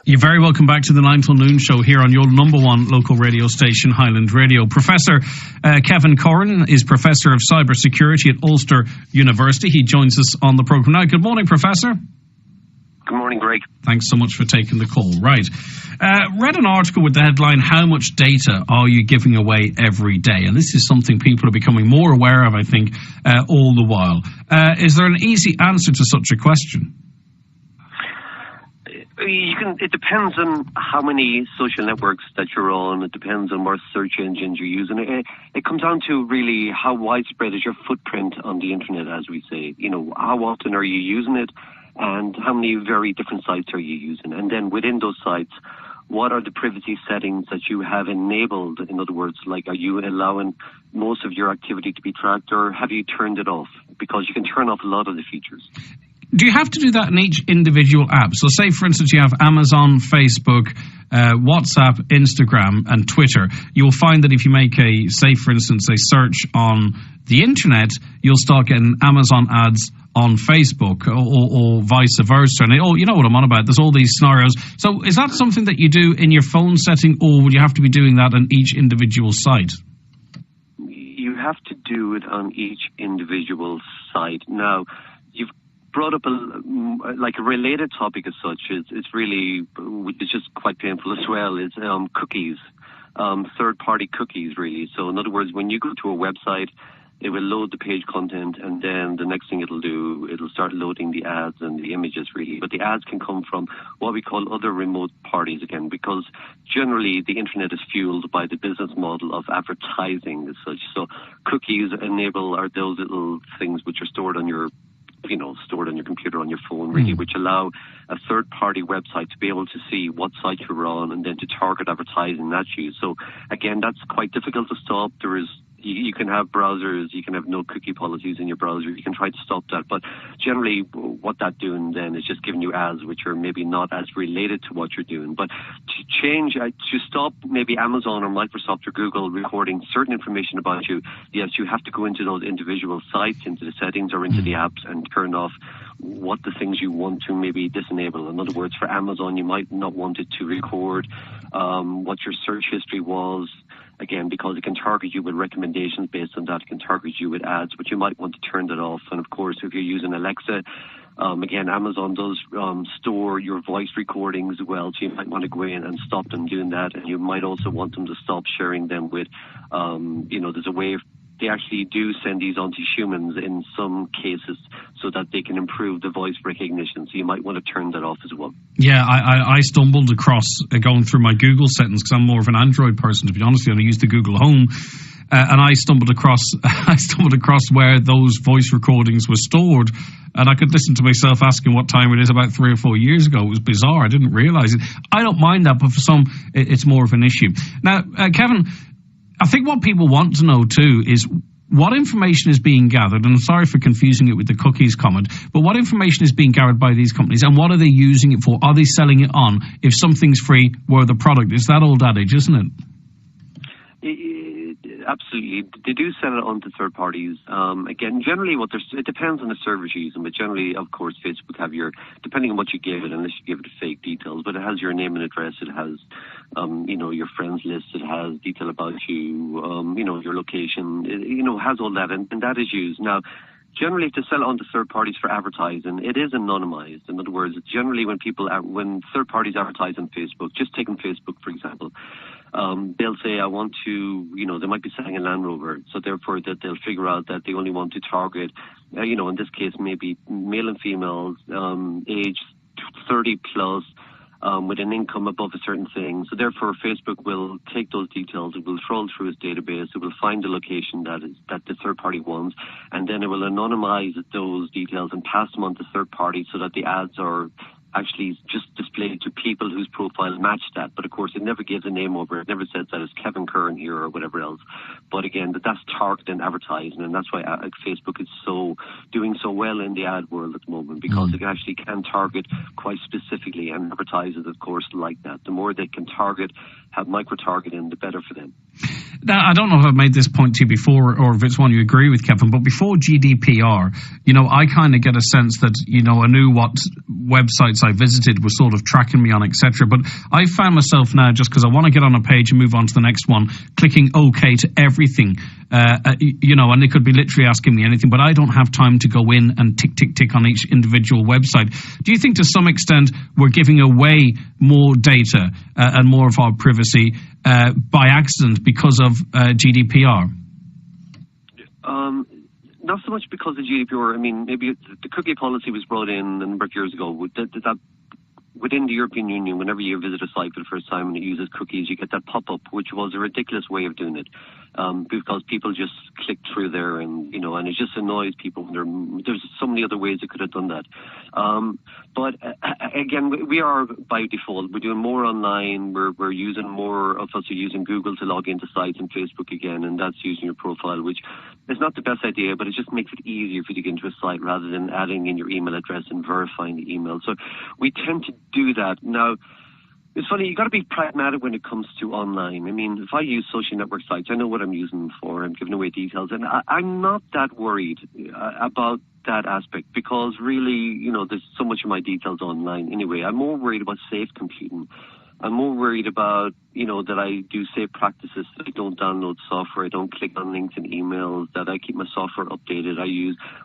You're very welcome back to the 9 till noon show here on your number one local radio station, Highland Radio. Professor Kevin Curran is Professor of Cybersecurity at Ulster University. He joins us on the programme now. Good morning, Professor. Good morning, Greg. Thanks so much for taking the call. Right. Read an article with the headline, "How much data are you giving away every day?" And this is something people are becoming more aware of, I think, all the while. Is there an easy answer to such a question? It depends on how many social networks that you're on. It depends on what search engines you're using. It comes down to really how widespread is your footprint on the internet, as we say. You know, how often are you using it, and how many very different sites are you using? And then within those sites, what are the privacy settings that you have enabled? In other words, like, are you allowing most of your activity to be tracked, or have you turned it off? Because you can turn off a lot of the features. Do you have to do that in each individual app? So say, for instance, you have Amazon, Facebook, WhatsApp, Instagram, and Twitter. You'll find that if you make for instance, a search on the internet, you'll start getting Amazon ads on Facebook or vice versa. And you know what I'm on about. There's all these scenarios. So is that something that you do in your phone setting, or would you have to be doing that on each individual site? You have to do it on each individual site. Now, you've brought up a related topic as such. It's really, which is just quite painful as well, is cookies, third-party cookies, really. So in other words, when you go to a website, it will load the page content, and then the next thing it'll start loading the ads and the images, really. But the ads can come from what we call other remote parties, again, because generally the internet is fueled by the business model of advertising as such. So cookies are those little things which are stored on your computer, on your phone, really, which allow a third-party website to be able to see what site you're on and then to target advertising at you. So, again, that's quite difficult to stop. You can have browsers, you can have no cookie policies in your browser, you can try to stop that, but generally what that's doing then is just giving you ads which are maybe not as related to what you're doing. But to stop maybe Amazon or Microsoft or Google recording certain information about you, yes, you have to go into those individual sites, into the settings or into the apps, and turn off what the things you want to maybe disenable. In other words, for Amazon, you might not want it to record what your search history was, again, because it can target you with recommendations based on that. It can target you with ads, but you might want to turn that off. And of course, if you're using Alexa, again, Amazon does store your voice recordings as well, so you might want to go in and stop them doing that. And you might also want them to stop sharing them with, there's a way they actually do send these on to humans in some cases so that they can improve the voice recognition. So you might want to turn that off as well. Yeah, I stumbled across going through my Google settings, because I'm more of an Android person, to be honest with you. I use the Google Home, and I stumbled across where those voice recordings were stored, and I could listen to myself asking what time it is about 3 or 4 years ago. It was bizarre. I didn't realise it. I don't mind that, but for some, it's more of an issue. Now, Kevin, I think what people want to know too is what information is being gathered, and I'm sorry for confusing it with the cookies comment, but what information is being gathered by these companies, and what are they using it for? Are they selling it on? If something's free, where the product? It's that old adage, isn't it? Absolutely. They do sell it on to third parties. Again, generally it depends on the service you're using, but generally, of course, Facebook have depending on what you give it, unless you give it fake details, but it has your name and address, it has, your friends list, it has detail about you, your location, it has all that, and that is used. Now, generally, to sell on to third parties for advertising, it is anonymized. In other words, generally when third parties advertise on Facebook, just taking Facebook, for example, they'll say, I want to, they might be selling a Land Rover, so therefore that they'll figure out that they only want to target, in this case, maybe male and females, age 30 plus, with an income above a certain thing. So therefore, Facebook will take those details, it will troll through its database, it will find the location that the third party wants, and then it will anonymize those details and pass them on to third parties so that the ads are actually just displayed to people whose profiles match that. But of course, it never gives a name over it. It never says that it's Kevin Curran here or whatever else. But again, that's targeted advertising, and that's why Facebook is doing so well in the ad world at the moment, because it actually can target quite specifically, and advertisers, of course, like that. The more they can target, have micro-targeting, the better for them. Now, I don't know if I've made this point to you before or if it's one you agree with, Kevin, but before GDPR, I kind of get a sense that, I knew what websites I visited were sort of tracking me on, etc. But I found myself now, just because I want to get on a page and move on to the next one, clicking OK to everything. And they could be literally asking me anything, but I don't have time to go in and tick on each individual website. Do you think to some extent we're giving away more data and more of our privacy by accident because of GDPR? Not so much because of GDPR. I mean, maybe the cookie policy was brought in a number of years ago. That within the European Union, whenever you visit a site for the first time and it uses cookies, you get that pop-up, which was a ridiculous way of doing it, because people just click through there and it just annoys people. There's so many other ways they could have done that. But again, we are by default. We're doing more online. We're using more of us are using Google to log into sites and Facebook again, and that's using your profile, which is not the best idea, but it just makes it easier for you to get into a site rather than adding in your email address and verifying the email. So we tend to do that. Now, it's funny, you got to be pragmatic when it comes to online. I mean, if I use social network sites, I know what I'm using them for. I'm giving away details, and I'm not that worried about that aspect because really, there's so much of my details online anyway. I'm more worried about safe computing. I'm more worried about, that I do safe practices, that I don't download software, I don't click on links and emails, that I keep my software updated.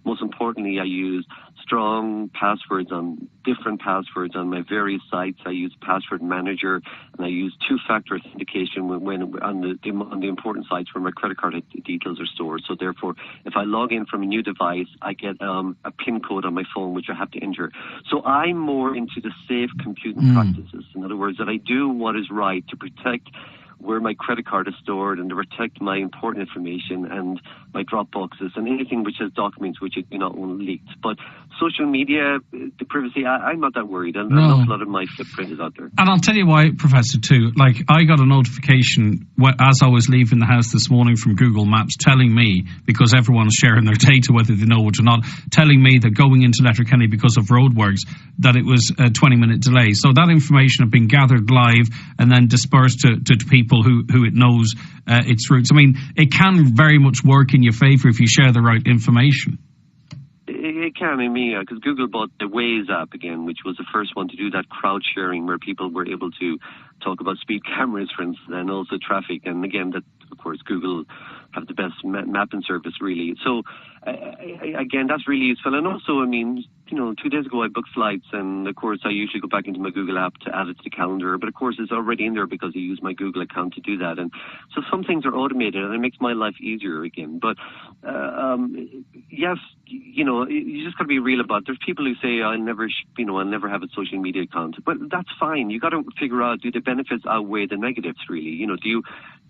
Most importantly, I use strong passwords on different passwords on my various sites. I use password manager, and I use two-factor authentication when on the important sites where my credit card details are stored. So therefore, if I log in from a new device, I get a PIN code on my phone, which I have to enter. So I'm more into the safe computing practices. In other words, that I do what is right to protect where my credit card is stored and to protect my important information and my Dropboxes and anything which has documents which do not want leaked. But social media, the privacy, I'm not that worried. And an awful lot of my footprint is out there. And I'll tell you why, Professor, too. Like, I got a notification as I was leaving the house this morning from Google Maps telling me, because everyone's sharing their data, whether they know it or not, telling me that going into Letterkenny because of roadworks, that it was a 20-minute delay. So that information had been gathered live and then dispersed to people who it knows its routes. I mean, it can very much work in your favour if you share the right information. It can, because Google bought the Waze app again, which was the first one to do that crowd sharing where people were able to talk about speed cameras, for instance, and also traffic. And again, that, of course, Google have the best mapping service, really. So, again, that's really useful. And also, 2 days ago I booked flights, and of course I usually go back into my Google app to add it to the calendar, but of course it's already in there because I use my Google account to do that. And so some things are automated, and it makes my life easier again. But yes, you just got to be real about it. There's people who say I'll never have a social media account, but that's fine. You got to figure out, do the benefits outweigh the negatives, really?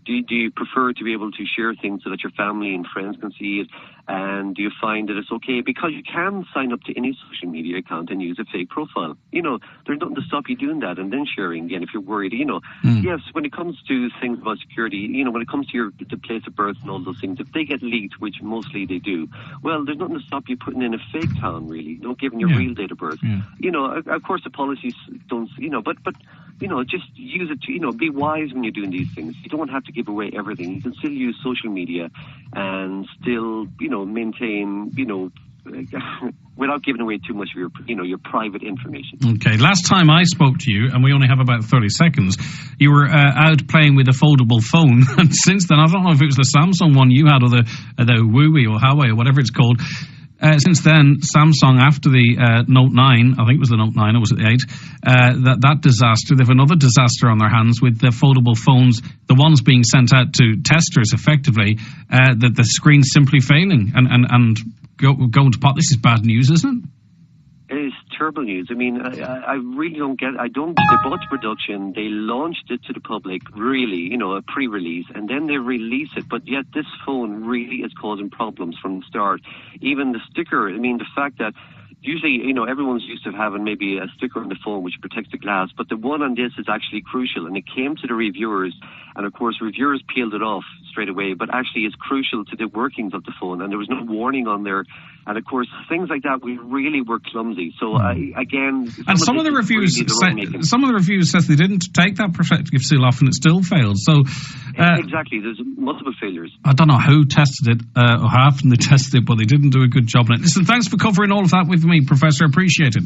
Do you prefer to be able to share things so that your family and friends can see it? And do you find that it's okay? Because you can sign up to any social media account and use a fake profile. There's nothing to stop you doing that and then sharing again if you're worried. Yes, when it comes to things about security, when it comes to the place of birth and all those things, if they get leaked, which mostly they do, well, there's nothing to stop you putting in a fake town, really, giving your real date of birth. Of course, the policies don't, but just use it to, be wise when you're doing these things. You don't have to give away everything. You can still use social media and still, maintain, without giving away too much of your private information. Okay. Last time I spoke to you, and we only have about 30 seconds, you were out playing with a foldable phone. And since then, I don't know if it was the Samsung one you had or the Huawei or Huawei or whatever it's called. Since then, Samsung, after the Note 9, I think it was the Note 9 or was it the 8, that disaster, they have another disaster on their hands with the foldable phones, the ones being sent out to testers effectively, the screen's simply failing and going to pot. This is bad news, isn't it? It is terrible news. I really don't get it. They bought to production, they launched it to the public, really, a pre-release, and then they release it. But yet this phone really is causing problems from the start. Even the sticker, the fact that usually, everyone's used to having maybe a sticker on the phone which protects the glass, but the one on this is actually crucial, and it came to the reviewers, and of course reviewers peeled it off straight away, but actually it's crucial to the workings of the phone, and there was no warning on there, and of course things like that, we really were clumsy. So again, some of the reviews says they didn't take that protective seal off and it still failed. So exactly, there's multiple failures. I don't know who tested it or how often they tested it, but they didn't do a good job on it. Listen, thanks for covering all of that with me, Professor. Appreciate it.